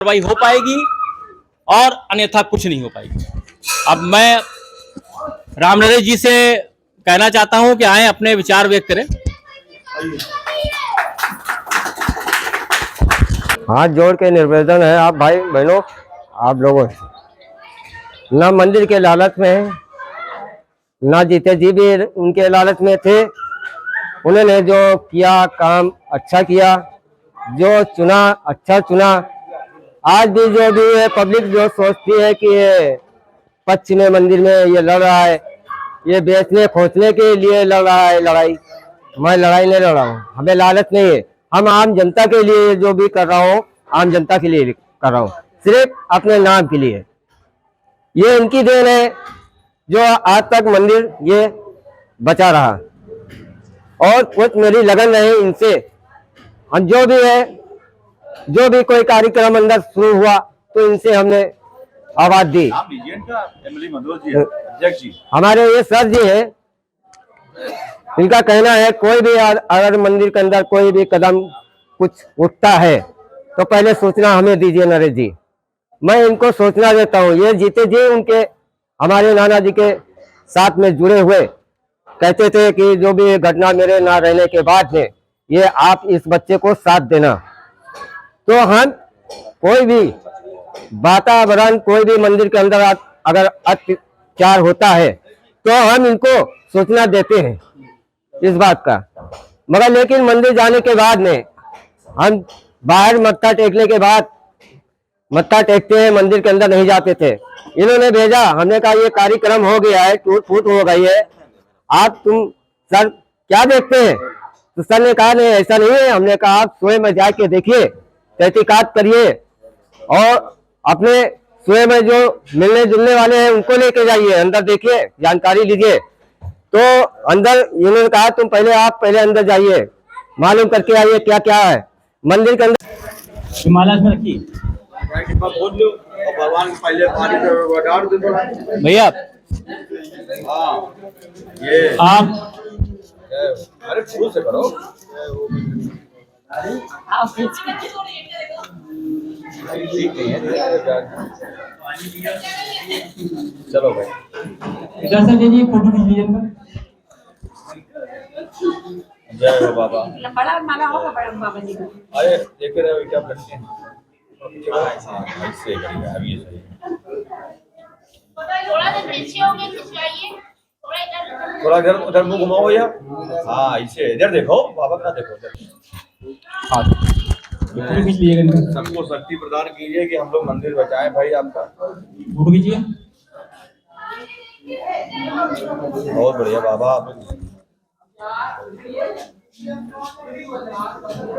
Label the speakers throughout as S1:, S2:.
S1: कार्रवाई हो पाएगी और अन्यथा कुछ नहीं हो पाएगी। अब मैं राम नरेश जी से कहना चाहता हूं कि आए अपने विचार व्यक्त करें।
S2: हाथ जोड़ के निवेदन है आप भाई बहनों, आप लोगों ना मंदिर के लालच में है, ना जीते जी भी उनके लालच में थे। उन्होंने जो किया काम अच्छा किया, जो चुना अच्छा चुना। आज भी जो भी है पब्लिक जो सोचती है कि ये पश्चिमी मंदिर में ये लड़ रहा है, ये बेचने खोचने के लिए लड़ रहा है लड़ाई। मैं लड़ाई नहीं लड़ रहा हूँ, हमें लालच नहीं है। हम आम जनता के लिए जो भी कर रहा हूँ, आम जनता के लिए कर रहा हूँ, सिर्फ अपने नाम के लिए। ये इनकी देन है जो आज तक मंदिर ये बचा रहा, और कुछ मेरी लगन रही इनसे। हम जो भी है, जो भी कोई कार्यक्रम अंदर शुरू हुआ तो इनसे हमने आवाज दी। हमारे ये सर जी है, इनका कहना है कोई भी अगर मंदिर के अंदर कोई भी कदम कुछ उठता है तो पहले सूचना हमें दीजिए नरेश जी। मैं इनको सूचना देता हूँ। ये जीते जी उनके हमारे नाना जी के साथ में जुड़े हुए कहते थे कि जो भी घटना मेरे ना रहने के बाद में ये आप इस बच्चे को साथ देना। तो हम कोई भी वातावरण, कोई भी मंदिर के अंदर अगर अत्याचार होता है तो हम इनको सूचना देते हैं इस बात का। मगर लेकिन मंदिर जाने के बाद में हम बाहर मत्था टेकने के बाद मत्था टेकते हैं, मंदिर के अंदर नहीं जाते थे। इन्होंने भेजा, हमने कहा ये कार्यक्रम हो गया है, टूट फूट हो गई है, आप तुम सर क्या देखते हैं? तो सर ने कहा नहीं ऐसा नहीं है। हमने कहा आप स्वयं में जाके देखिए, तहकीकात करिए और अपने स्वयं में जो मिलने जुलने वाले हैं उनको लेके जाइए, अंदर देखिए, जानकारी लीजिए। तो अंदर इन्होंने कहा तुम पहले आप पहले अंदर जाइए, मालूम करके आइए क्या क्या है मंदिर के अंदर।
S1: हिमालय में रखिए भैया आप
S3: अरे शुरू से करो। चलो भाई
S1: इधर से लीजिए, फोटो खींच लीजिए।
S3: जय हो बाबा।
S4: बड़ा माला होगा बड़ा बाबा जी का।
S3: अरे देख रहे हो क्या करते हैं? ऐसे करेगा अभी सही।
S4: थोड़ा सा पीछे हो गए, खिंचवाइए
S3: थोड़ा इधर उधर मुंह घुमाओ या हाँ ऐसे इधर देखो बाबा का देखो
S1: हाँ फोटो खींच लीजिएगा।
S3: सबको शक्ति प्रदान कीजिए कि हम लोग मंदिर बचाएं भाई आपका।
S1: फोटो खींचिए।
S3: बहुत बढ़िया बाबा आप।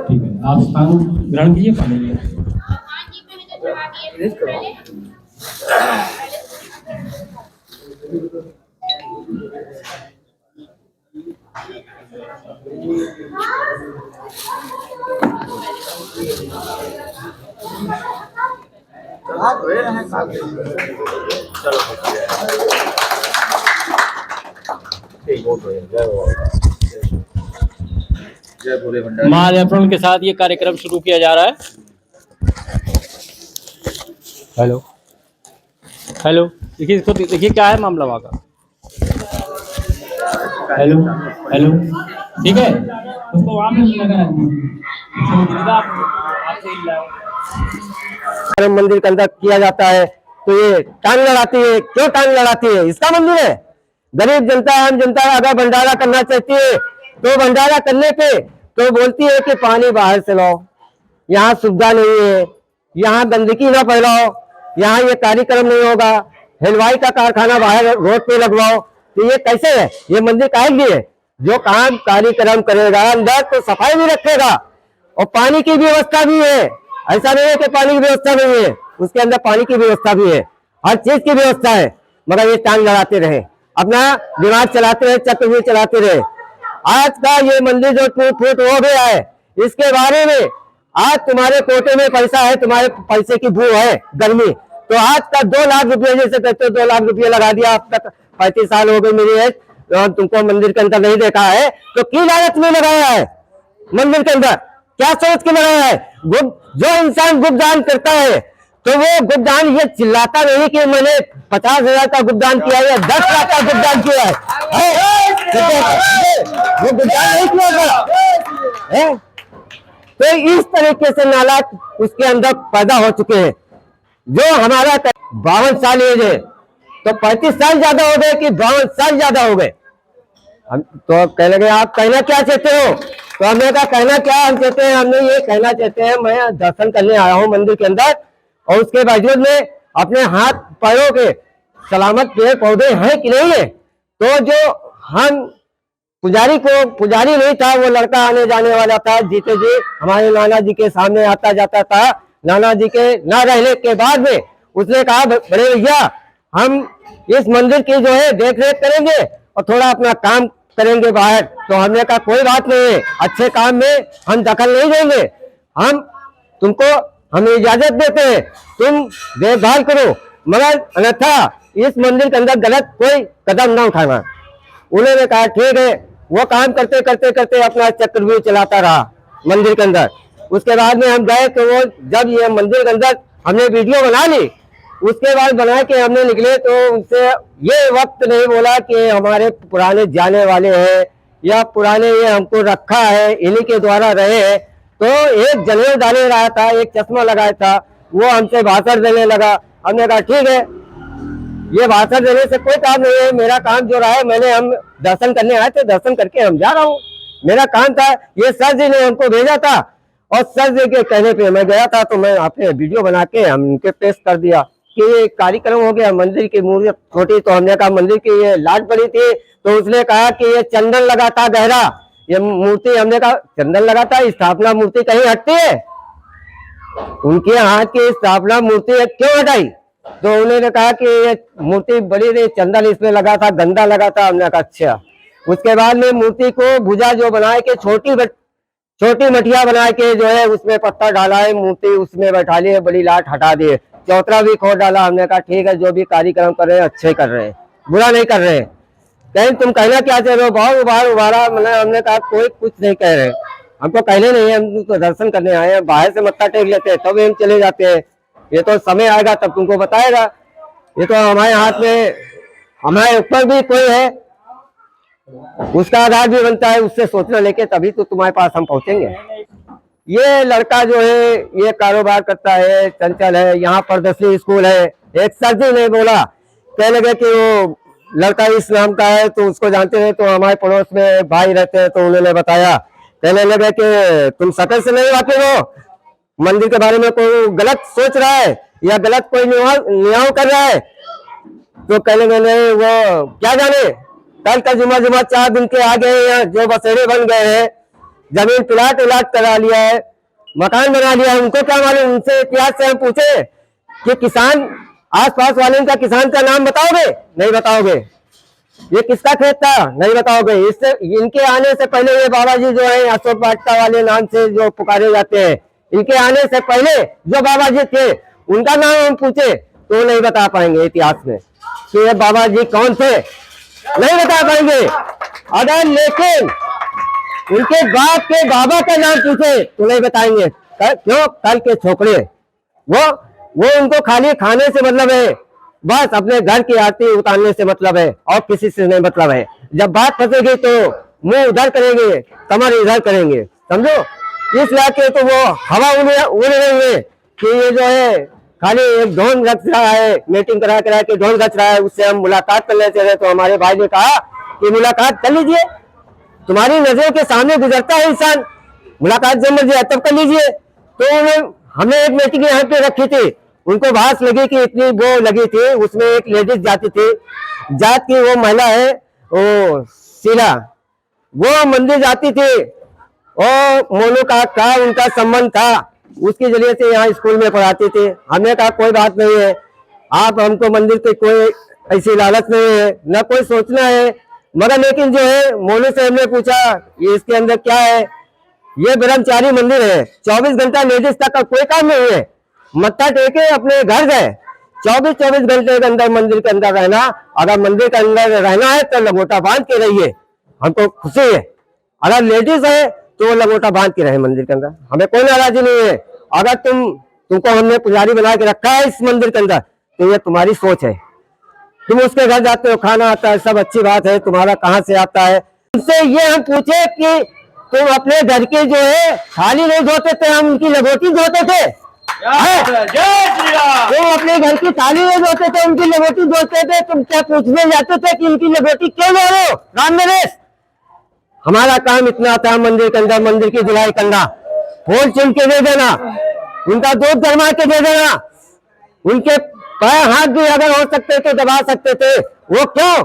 S1: ठीक है, आप स्थान ग्रहण कीजिए, पानी लीजिए।
S4: हाँ जी मैंने तो चढ़ा दिए पहले।
S3: जय भोले भंडारी।
S1: महाजयपुर के साथ ये कार्यक्रम शुरू किया जा रहा है। हेलो हेलो, देखिए इसको, देखिए क्या है मामला वहाँ का। हेलो हेलो, ठीक है, उसको वहाँ पे लगा
S2: मंदिर के अंदर किया जाता है तो ये टांग लड़ाती है। क्यों टांग लड़ाती है? इसका मंदिर है। गरीब जनता, आम जनता अगर भंडारा करना चाहती है तो भंडारा करने पे तो बोलती है कि पानी बाहर से लाओ, यहाँ सुविधा नहीं है, यहाँ गंदगी ना फैलाओ, यहाँ ये कार्यक्रम नहीं होगा, हलवाई का कारखाना बाहर रोड पे लगवाओ। तो ये कैसे है? ये मंदिर काहे लिए है? जो काम कार्यक्रम करेगा अंदर तो सफाई भी रखेगा और पानी की व्यवस्था भी है। ऐसा नहीं है कि पानी की व्यवस्था नहीं है, उसके अंदर पानी की व्यवस्था भी है, हर चीज की व्यवस्था है। मगर ये टांग लड़ाते रहे, अपना दिमाग चलाते रहे, चक्रव्यूह चलाते रहे। आज का ये मंदिर जो टूट फूट हो गया है, इसके बारे में आज तुम्हारे कोटे में पैसा है, तुम्हारे पैसे की भू है गर्मी, तो आज का 2 लाख रुपये जैसे कहते हो 2 लाख रुपये लगा दिया। अब तक 35 साल हो गए मेरी एज, तुमको मंदिर के अंदर नहीं देखा है तो की लागत में लगाया है मंदिर के अंदर? क्या सोच के लगाया है? जो इंसान गुप्त दान करता है तो वो गुपदान ये चिल्लाता नहीं कि मैंने 50,000 का गुपदान किया है या 10 लाख का गुपदान किया है? वो गुपदान नहीं किया है? तो इस तरीके से नालायक उसके अंदर पैदा हो चुके हैं। जो हमारा 52 साल एज है, तो 35 साल ज्यादा हो गए कि 52 साल ज्यादा हो गए? हम तो कह लगे आप कहना क्या चाहते हो? तो हमने कहा कहना क्या हम चाहते हैं, हमने ये कहना चाहते हैं मैं दर्शन करने आया हूँ मंदिर के अंदर, और उसके बावजूद में अपने हाथ पैरों के सलामत पेड़ पौधे हैं कि नहीं है? तो जो हम पुजारी नहीं था, वो लड़का आने जाने वाला था जीते जी हमारे नाना जी के सामने आता जाता था। नाना जी के ना रहने के बाद में उसने कहा बड़े भैया हम इस मंदिर की जो है देख रेख करेंगे और थोड़ा अपना काम करेंगे बाहर। तो हमने कहा कोई बात नहीं है, अच्छे काम में हम दखल नहीं देंगे, हम इजाजत देते हैं, तुम देखभाल करो, मगर अन्यथा इस मंदिर के अंदर गलत कोई कदम ना उठाना। उन्होंने कहा ठीक है। वो काम करते करते करते अपना चक्रव्यूह चलाता रहा मंदिर के अंदर। उसके बाद में हम गए तो वो जब ये मंदिर के अंदर हमने वीडियो बना ली, उसके बाद बना के हमने निकले तो उनसे ये वक्त नहीं बोला कि हमारे पुराने जाने वाले हैं या पुराने ये हमको रखा है इन्हीं के द्वारा रहे हैं। तो एक जनेऊ डाले रहा था, एक चश्मा लगाया था, वो हमसे भाषण देने लगा। हमने कहा ठीक है, ये भाषण देने से कोई काम नहीं है, मेरा काम जो रहा है हम दर्शन करने आए थे, दर्शन करके हम जा रहा हूँ, मेरा काम था। ये सर जी ने हमको भेजा था और सर जी के कहने पे मैं गया था, तो मैं आपने वीडियो बना के हम उनके पेश कर दिया कि ये कार्यक्रम हो गया। मंदिर की मूर्ति छोटी, तो हमने कहा मंदिर की ये लाट बड़ी थी, तो उसने कहा कि ये चंदन लगा था गहरा, ये मूर्ति, हमने कहा चंदन लगा था, स्थापना मूर्ति कहीं हटती है? उनके हाथ की स्थापना मूर्ति क्यों हटाई? तो उन्होंने कहा कि ये मूर्ति बड़ी थी, चंदन इसमें लगा था, गंदा लगा था। हमने कहा अच्छा। उसके बाद में मूर्ति को भुजा जो बनाए के छोटी मटिया बना के जो है उसमें पत्थर डाला है, मूर्ति उसमें बैठा लिए, बड़ी लाट हटा दिए, चौतरा भी खोद डाला। हमने कहा ठीक है, जो भी कार्यक्रम कर रहे हैं अच्छे कर रहे हैं, बुरा नहीं कर रहे हैं। कहीं तुम कहना क्या चाह रहे हो? बहुत उबारा मैंने, हमने कहा कोई कुछ नहीं कह रहे, हमको कहने नहीं है, हम तो दर्शन करने आए हैं, बाहर से मत्था टेक लेते हैं तब हम चले जाते हैं। ये तो समय आएगा तब तुमको बताएगा, ये तो हमारे हाथ में, हमारे ऊपर भी कोई है, उसका आधार भी बनता है, उससे सोचना लेके तभी तो तुम्हारे पास हम पहुंचेंगे। ये लड़का जो है ये कारोबार करता है, चंचल है, यहाँ प्रदर्शनी स्कूल है। एक सर जी ने बोला, कहने लगे कि वो लड़का इस नाम का है, तो उसको जानते हैं? तो हमारे पड़ोस में भाई रहते हैं, तो उन्होंने बताया, कहने लगे कि तुम शकल से नहीं वाकिफ हो, मंदिर के बारे में कोई गलत सोच रहा है या गलत कोई नियाव कर रहा है? तो कहने लगे वो क्या जाने, कल का जुमा 4 दिन के आ गए हैं, जो बसेरे बन गए हैं, जमीन प्लाट करा लिया है, मकान बना लिया है, उनको क्या मालूम? उनसे इतिहास से हम पूछे कि किसान, आसपास वाले का किसान का नाम बताओगे? नहीं बताओगे। ये किसका खेत था? नहीं बताओगे। इससे इनके आने से पहले ये बाबा जी जो है अशोक वाटिका वाले नाम से जो पुकारे जाते हैं, इनके आने से पहले जो बाबा जी थे उनका नाम हम पूछे तो नहीं बता पाएंगे इतिहास में कि ये बाबा जी कौन थे, नहीं बता पाएंगे। अगर लेकिन उनके बाप के बाबा का नाम पूछे तो नहीं बताएंगे। क्यों? कल के छोकरे, वो उनको खाली खाने से मतलब है, बस अपने घर की आरती उतारने से मतलब है, और किसी से नहीं मतलब है। जब बात फंसेगी तो मुंह उधर करेंगे, कमर इधर करेंगे, समझो। इस लाके तो वो हवा उड़ रही है कि ये जो है खाली एक ढोल रच रहा है, मीटिंग करा के ढोल रच रहा है, उससे हम मुलाकात करने चले। तो हमारे भाई ने कहा कि मुलाकात कर लीजिए, तुम्हारी नजरों के सामने गुजरता है इंसान, मुलाकात जब मर्जी तब कर लीजिए। तो हमने एक मीटिंग यहाँ पे रखी थी, उनको भास लगी कि इतनी वो लगी थी, उसमें एक लेडीज जाती थी, जात की वो महिला है, वो शीला, वो मंदिर जाती थी और मोनू का उनका संबंध था, उसके जरिए से यहाँ स्कूल में पढ़ाती थी। हमने कहा कोई बात नहीं है, आप हमको मंदिर के कोई ऐसी लालच नहीं है, न कोई सोचना है, मगर लेकिन जो है मोनू से हमने पूछा ये इसके अंदर क्या है? ये ब्रह्मचारी मंदिर है, 24 घंटा लेडीज तक का कोई काम नहीं है, मत्था टेके अपने घर गए, 24 घंटे के अंदर मंदिर के अंदर रहना। अगर मंदिर के अंदर रहना है तो लंगोटा बांध के रहिए, हमको खुशी है। अगर लेडीज है तो वो लंगोटा बांध के रहे मंदिर के अंदर, हमें कोई नाराजी नहीं है। अगर तुमको हमने पुजारी बना के रखा है इस मंदिर के अंदर, तो ये तुम्हारी सोच है। तुम उसके घर जाते हो, खाना आता है, सब अच्छी बात है, तुम्हारा कहाँ से आता है। उनसे ये हम पूछे कि तुम अपने घर के जो है थाली नहीं धोते थे, हम उनकी लंगोटी धोते थे।
S3: जय श्री राम।
S2: तुम अपने घर की थाली नहीं धोते थे, उनकी लंगोटी धोते थे। तुम क्या पूछने जाते थे कि उनकी लंगोटी क्यों धो रहे हो? राम नरेश, हमारा काम इतना था मंदिर के अंदर मंदिर की धुलाई करना, फूल चुन के दे देना, उनका दूध गरमा के दे देना, उनके पैर हाथ भी अगर हो सकते तो दबा सकते थे। वो क्यों?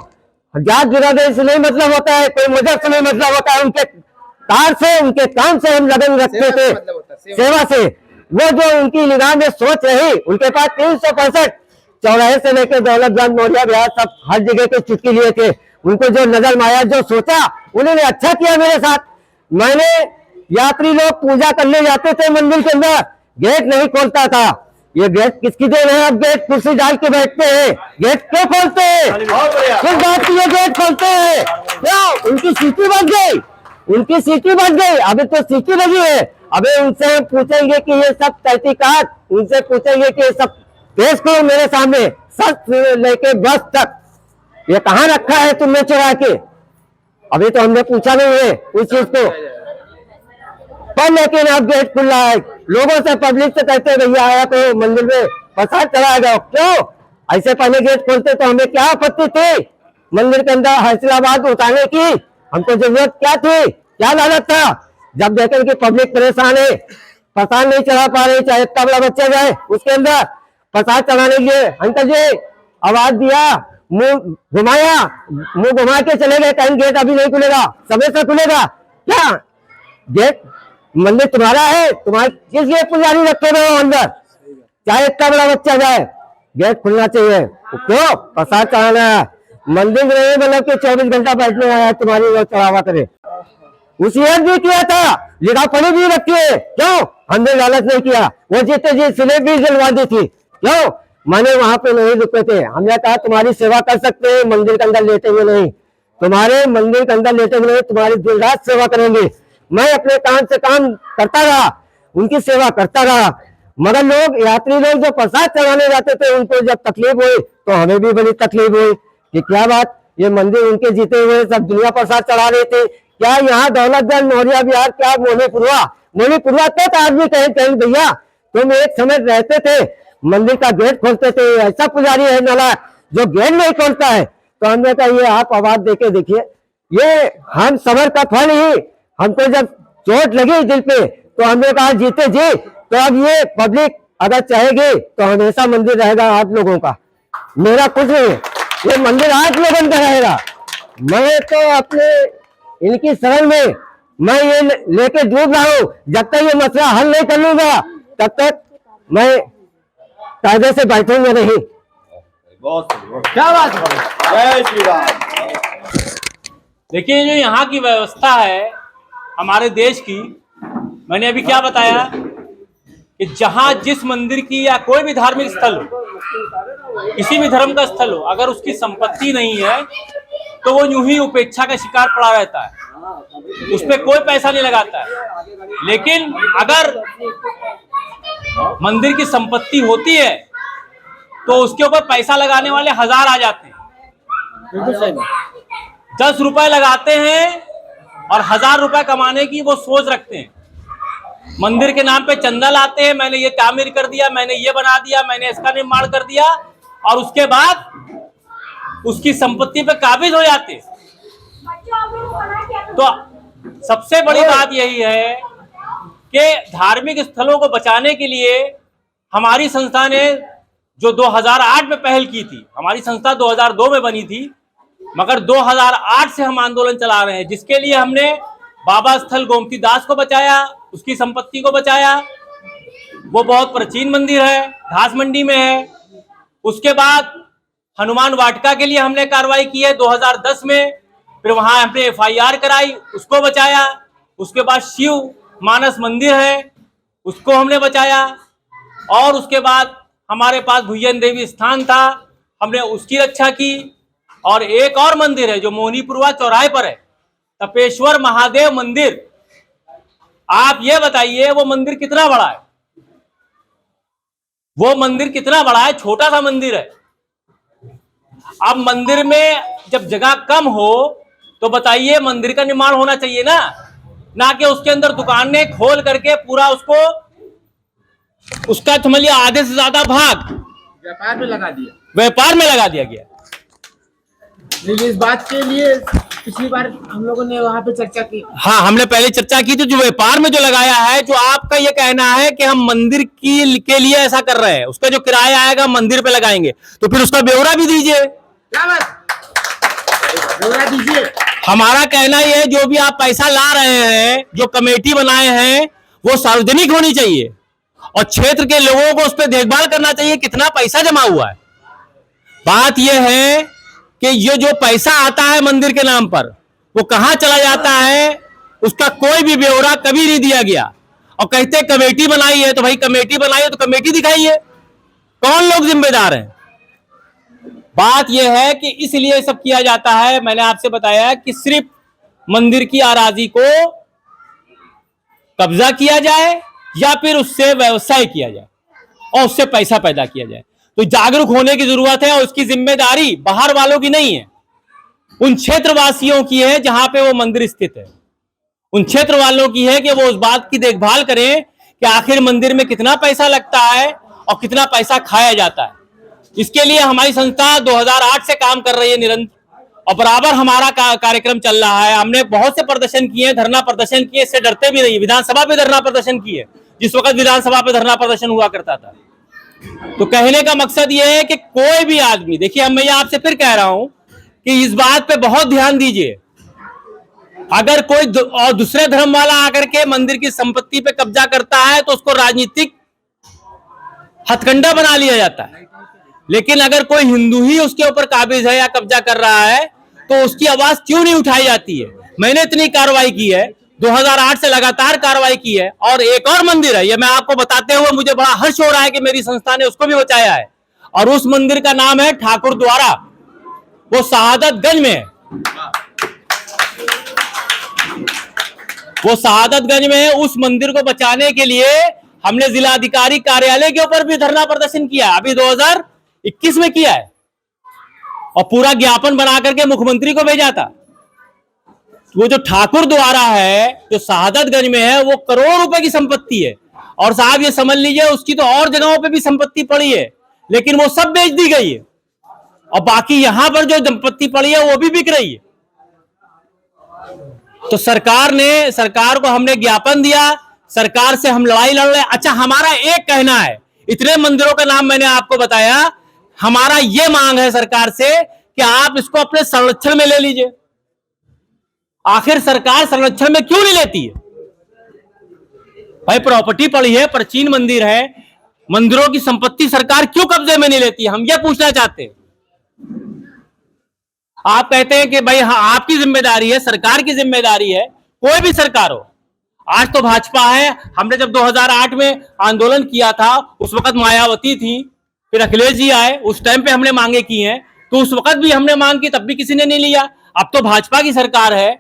S2: जात बिरादरी से नहीं मतलब होता है, कोई मजहब से नहीं मतलब होता है, उनके कार से उनके काम से हम लगन रखते थे, सेवा से। वो जो उनकी निगाह में सोच रही, उनके पास 365 चौराहे से लेकर दौलतगंज मौर्या बिहार सब हर जगह के चुटकी लिए थे। उनको जो नजर माया, जो सोचा, उन्होंने अच्छा किया मेरे साथ। मैंने यात्री लोग पूजा करने जाते थे मंदिर के अंदर, गेट नहीं खोलता था। ये गेट किसकी देन है? अब गेट कुर्सी डाल के बैठते हैं, गेट क्यों खोलते हैं? किस बात की ये गेट खोलते हैं? क्यों? उनकी सीटी बच गई, उनकी सीटी बच गई। अभी तो सीटी लगी है। अभी उनसे हम पूछेंगे कि ये सब तहकीकात, उनसे पूछेंगे कि ये सब पेश करो मेरे सामने, सच लेके बस तक ये कहाँ रखा है तुमने चुरा के? अभी तो हमने पूछा नहीं है उस चीज को, पर लेकिन अब गेट खुल रहा है। लोगों से, पब्लिक से कहते भैया आया तो मंदिर में प्रसाद चढ़ाया जाओ। क्यों? ऐसे पहले गेट खोलते तो हमें क्या आपत्ति थी मंदिर के अंदर हैदराबाद उतारने की? हमको जरूरत क्या थी? क्या लालच था? जब देखें कि पब्लिक परेशान है, प्रसाद नहीं चढ़ा पा रही, चाहे इतना बड़ा बच्चा जाए उसके अंदर प्रसाद चढ़ाने के लिए, अंकल जी आवाज दिया, मुंह घुमा के चले गए, कहीं गेट अभी नहीं खुलेगा, समय से खुलेगा। क्या गेट मंदिर तुम्हारा है? तुम्हारे किस लिए पुजारी रखे रहो अंदर? चाहे इतना बड़ा बच्चा जाए, गेट खुलना चाहिए। तो क्यों? प्रसाद चढ़ाना है, मंदिर में नहीं मतलब कि 24 घंटा बैठने आया तुम्हारी रोज चढ़ावा करे। उसी भी किया था, लिखा पढ़ी भी रखी है। क्यों? हमने लालच नहीं किया। वो जीते जी स्लेब भी जलवा दी थी। क्यों? मैंने वहां पे नहीं रुके थे। हमने कहा तुम्हारी सेवा कर सकते हैं, मंदिर के अंदर लेटेंगे नहीं, तुम्हारे मंदिर के अंदर लेटेंगे नहीं, तुम्हारी दिन रात सेवा करेंगे। मैं अपने काम से काम करता रहा, उनकी सेवा करता रहा। मगर लोग, यात्री लोग जो प्रसाद चढ़ाने जाते थे, उनको जब तकलीफ हुई तो हमें भी बड़ी तकलीफ हुई कि क्या बात, ये मंदिर उनके जीते हुए सब दुनिया प्रसाद चढ़ा रहे थे। क्या यहाँ दौलतगंज मौर्या बिहार, क्या मोनीपुरवा तक आदमी कहें भैया तुम एक समय रहते थे, मंदिर का गेट खोलते थे, ऐसा पुजारी है नाला जो गेट नहीं खोलता है? तो हमने कहा ये आप आवाज देके देखिए, ये हम सबर का फल ही। हमको जब चोट लगी दिल पे तो हमने कहा जीते जी, तो अब ये पब्लिक अगर चाहेगी तो हमेशा मंदिर रहेगा आप लोगों का, मेरा कुछ नहीं है, ये मंदिर आप लोगों का रहेगा। मैं तो अपने इनकी शरण में मैं ये लेके डूब रहा हूँ। जब तक ये मसला हल नहीं कर लूंगा तब तक मैं कायदे से बैठूंगा नहीं।
S3: बहुत क्या बात है। जय श्री राम।
S1: देखिए, जो यहाँ की व्यवस्था है हमारे देश की, मैंने अभी क्या बताया कि जहाँ जिस मंदिर की या कोई भी धार्मिक स्थल हो, किसी भी धर्म का स्थल हो, अगर उसकी संपत्ति नहीं है तो वो यूं ही उपेक्षा का शिकार पड़ा रहता है, उस पर कोई पैसा नहीं लगाता है। लेकिन अगर मंदिर की संपत्ति होती है तो उसके ऊपर पैसा लगाने वाले 1000 आ जाते हैं। 10 रुपए लगाते हैं और 1000 रुपए कमाने की वो सोच रखते हैं। मंदिर के नाम पे चंदा लाते हैं, मैंने ये तामीर कर दिया, मैंने ये बना दिया, मैंने इसका निर्माण कर दिया, और उसके बाद उसकी संपत्ति पे काबिज हो जाते। तो सबसे बड़ी बात यही है कि धार्मिक स्थलों को बचाने के लिए हमारी संस्था ने जो 2008 में पहल की थी, हमारी संस्था 2002 में बनी थी, मगर 2008 से हम आंदोलन चला रहे हैं, जिसके लिए हमने बाबा स्थल गोमती दास को बचाया, उसकी संपत्ति को बचाया। वो बहुत प्राचीन मंदिर है, घास मंडी में है। उसके बाद हनुमान वाटिका के लिए हमने कार्रवाई की है 2010 में, फिर वहां हमने FIR कराई, उसको बचाया। उसके बाद शिव मानस मंदिर है, उसको हमने बचाया। और उसके बाद हमारे पास भुजन देवी स्थान था, हमने उसकी रक्षा की। और एक और मंदिर है जो मोनीपुरवा चौराहे पर है, तपेश्वर महादेव मंदिर। आप ये बताइए वो मंदिर कितना बड़ा है? वो मंदिर कितना बड़ा है, छोटा सा मंदिर है। अब मंदिर में जब जगह कम हो तो बताइए मंदिर का निर्माण होना चाहिए ना कि उसके अंदर दुकानें खोल करके पूरा उसको उसका समझिए आधे से ज्यादा भाग
S5: व्यापार में लगा दिया।
S1: व्यापार में लगा दिया गया।
S5: लेकिन इस बात के लिए पिछली बार हम लोगों ने वहाँ पे चर्चा की।
S1: हाँ, हमने पहले चर्चा की थी। जो व्यापार में जो लगाया है, जो आपका ये कहना है कि हम मंदिर के लिए ऐसा कर रहे हैं, उसका जो किराया आएगा मंदिर पे लगाएंगे, तो फिर उसका ब्यौरा भी दीजिए।
S5: क्या बात, ब्यौरा दीजिए।
S1: हमारा कहना यह है, जो भी आप पैसा ला रहे हैं, जो कमेटी बनाए हैं, वो सार्वजनिक होनी चाहिए और क्षेत्र के लोगों को उस पर देखभाल करना चाहिए कितना पैसा जमा हुआ है। बात यह है कि ये जो पैसा आता है मंदिर के नाम पर, वो कहां चला जाता है, उसका कोई भी ब्यौरा कभी नहीं दिया गया। और कहते कमेटी बनाई है, तो भाई कमेटी बनाई है तो कमेटी दिखाइए, कौन लोग जिम्मेदार हैं। बात यह है कि इसलिए सब किया जाता है। मैंने आपसे बताया कि सिर्फ मंदिर की अराजी को कब्जा किया जाए या फिर उससे व्यवसाय किया जाए और उससे पैसा पैदा किया जाए। तो जागरूक होने की जरूरत है और उसकी जिम्मेदारी बाहर वालों की नहीं है, उन क्षेत्रवासियों की है जहां पे वो मंदिर स्थित है। उन क्षेत्र वालों की है कि वो उस बात की देखभाल करें कि आखिर मंदिर में कितना पैसा लगता है और कितना पैसा खाया जाता है। इसके लिए हमारी संस्था 2008 से काम कर रही है निरंतर, और बराबर हमारा कार्यक्रम चल रहा है। हमने बहुत से प्रदर्शन किए, धरना प्रदर्शन किए, इससे डरते भी नहीं। विधानसभा पे धरना प्रदर्शन किए, जिस वक्त विधानसभा पे धरना प्रदर्शन हुआ करता था। तो कहने का मकसद यह है कि कोई भी आदमी, देखिए अब मैं आपसे फिर कह रहा हूं कि इस बात पे बहुत ध्यान दीजिए। अगर कोई और दूसरे धर्म वाला आकर के मंदिर की संपत्ति पे कब्जा करता है तो उसको राजनीतिक हथकंडा बना लिया जाता है, लेकिन अगर कोई हिंदू ही उसके ऊपर काबिज है या कब्जा कर रहा है तो उसकी आवाज क्यों नहीं उठाई जाती है। मैंने इतनी कार्रवाई की है, 2008 से लगातार कार्रवाई की है। और एक और मंदिर है, ये मैं आपको बताते हुए मुझे बड़ा हर्ष हो रहा है कि मेरी संस्था ने उसको भी बचाया है, और उस मंदिर का नाम है ठाकुर द्वारा, वो शहादतगंज में है। वो शहादतगंज में है। उस मंदिर को बचाने के लिए हमने जिलाधिकारी कार्यालय के ऊपर भी धरना प्रदर्शन किया, अभी 2021 में किया है, और पूरा ज्ञापन बना करके मुख्यमंत्री को भेजा था। वो जो ठाकुर द्वारा है, जो शहादतगंज में है, वो करोड़ रुपए की संपत्ति है। और साहब ये समझ लीजिए उसकी तो और जगहों पे भी संपत्ति पड़ी है, लेकिन वो सब बेच दी गई है, और बाकी यहां पर जो संपत्ति पड़ी है वो भी बिक रही है। तो सरकार को हमने ज्ञापन दिया, सरकार से हम लड़ाई लड़ रहे हैं। अच्छा, हमारा एक कहना है, इतने मंदिरों का नाम मैंने आपको बताया, हमारा ये मांग है सरकार से कि आप इसको अपने संरक्षण में ले लीजिए। आखिर सरकार संरक्षण में क्यों नहीं लेती है भाई? प्रॉपर्टी पड़ी है, प्राचीन मंदिर है, मंदिरों की संपत्ति सरकार क्यों कब्जे में नहीं लेती है, हम ये पूछना चाहते हैं। आप कहते हैं कि भाई हाँ आपकी जिम्मेदारी है, सरकार की जिम्मेदारी है, कोई भी सरकार हो। आज तो भाजपा है, हमने जब 2008 में आंदोलन किया था उस वक्त मायावती थी, फिर अखिलेश जी आए, उस टाइम पे हमने मांगे की हैं, तो उस वक्त भी हमने मांग की, तब भी किसी ने नहीं लिया। अब तो भाजपा की सरकार है,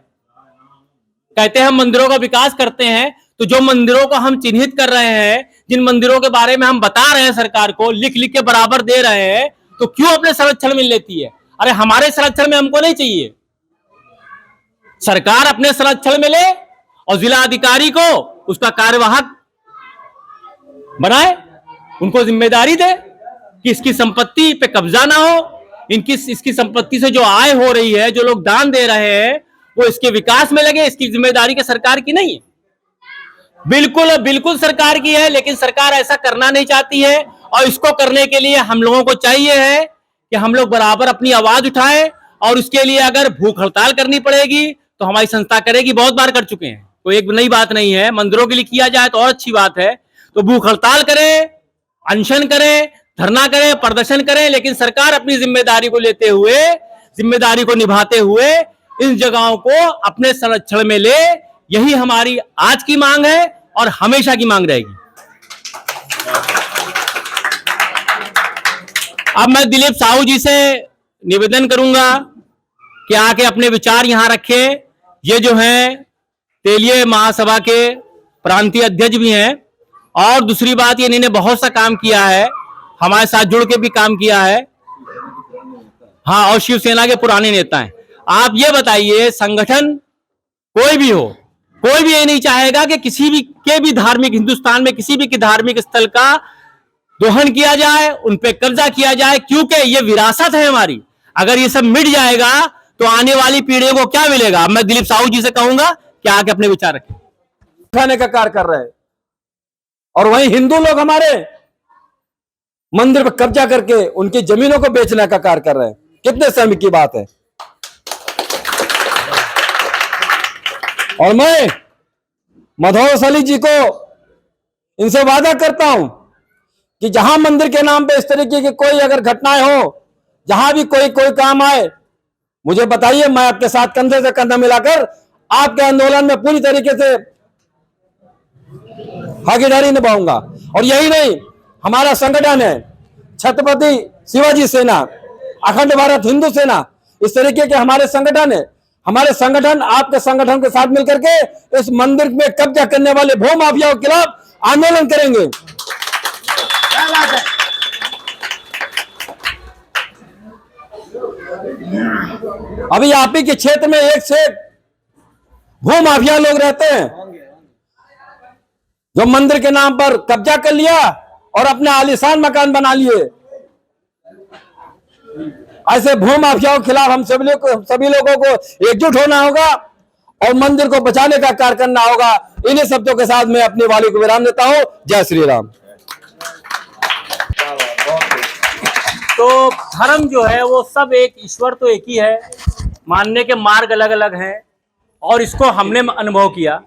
S1: कहते हैं हम मंदिरों का विकास करते हैं। तो जो मंदिरों को हम चिन्हित कर रहे हैं, जिन मंदिरों के बारे में हम बता रहे हैं सरकार को, लिख लिख के बराबर दे रहे हैं, तो क्यों अपने संरक्षण में लेती है? अरे हमारे संरक्षण में हमको नहीं चाहिए, सरकार अपने संरक्षण में ले और जिला अधिकारी को उसका कार्यवाहक बनाए, उनको जिम्मेदारी दे कि इसकी संपत्ति पे कब्जा ना हो, इसकी संपत्ति से जो आय हो रही है, जो लोग दान दे रहे हैं, वो इसके विकास में लगे। इसकी जिम्मेदारी के सरकार की नहीं है, बिल्कुल सरकार की है, लेकिन सरकार ऐसा करना नहीं चाहती है। और इसको करने के लिए हम लोगों को चाहिए है कि हम लोग बराबर अपनी आवाज उठाएं, और उसके लिए अगर भूख हड़ताल करनी पड़ेगी तो हमारी संस्था करेगी, बहुत बार कर चुके हैं, कोई एक नई बात नहीं है। मंदिरों के लिए किया जाए तो और अच्छी बात है, तो भूख हड़ताल करें, अनशन करें, धरना करें, प्रदर्शन करें, लेकिन सरकार अपनी जिम्मेदारी को लेते हुए, जिम्मेदारी को निभाते हुए इन जगहों को अपने संरक्षण में ले। यही हमारी आज की मांग है और हमेशा की मांग रहेगी। अब मैं दिलीप साहू जी से निवेदन करूंगा कि आके अपने विचार यहां रखें। ये जो हैं तेलीय महासभा के प्रांतीय अध्यक्ष भी हैं, और दूसरी बात ये इन्होंने बहुत सा काम किया है। हमारे साथ जुड़ के भी काम किया है। हाँ, और शिवसेना के पुराने नेता हैं। आप ये बताइए, संगठन कोई भी हो, कोई भी ये नहीं चाहेगा कि किसी भी के भी धार्मिक, हिंदुस्तान में किसी भी के धार्मिक स्थल का दोहन किया जाए, उन पे कब्जा किया जाए, क्योंकि ये विरासत है हमारी। अगर ये सब मिट जाएगा तो आने वाली पीढ़ियों को क्या मिलेगा? मैं दिलीप साहू जी से कहूंगा कि आके अपने विचार रखें।
S6: उठाने का कार्य कर रहे हैं, और वहीं हिंदू लोग हमारे मंदिर पर कब्जा करके उनकी जमीनों को बेचने का कार्य कर रहे हैं। कितने शर्म की बात है। और मैं मधोस अली जी को इनसे वादा करता हूं कि जहां मंदिर के नाम पे इस तरीके की कोई अगर घटनाएं हो, जहां भी कोई काम आए, मुझे बताइए, मैं आपके साथ कंधे से कंधा मिलाकर आपके आंदोलन में पूरी तरीके से भागीदारी निभाऊंगा। और यही नहीं, हमारा संगठन है छत्रपति शिवाजी सेना, अखंड भारत हिंदू सेना, इस तरीके के हमारे संगठन है। हमारे संगठन आपके संगठन के साथ मिलकर के इस मंदिर में कब्जा करने वाले भू माफियाओं के खिलाफ आंदोलन करेंगे। अभी आप ही के क्षेत्र में एक से एक भू माफिया लोग रहते हैं जो मंदिर के नाम पर कब्जा कर लिया और अपने आलीशान मकान बना लिए। ऐसे भू माफियाओं के खिलाफ हम सभी लोगों को एकजुट होना होगा और मंदिर को बचाने का कार्य करना होगा। इन्हीं शब्दों के साथ मैं अपनी वाणी को विराम देता हूं। जय श्री राम।
S1: तो धर्म जो है वो सब एक, ईश्वर तो एक ही है, मानने के मार्ग अलग अलग हैं, और इसको हमने अनुभव किया।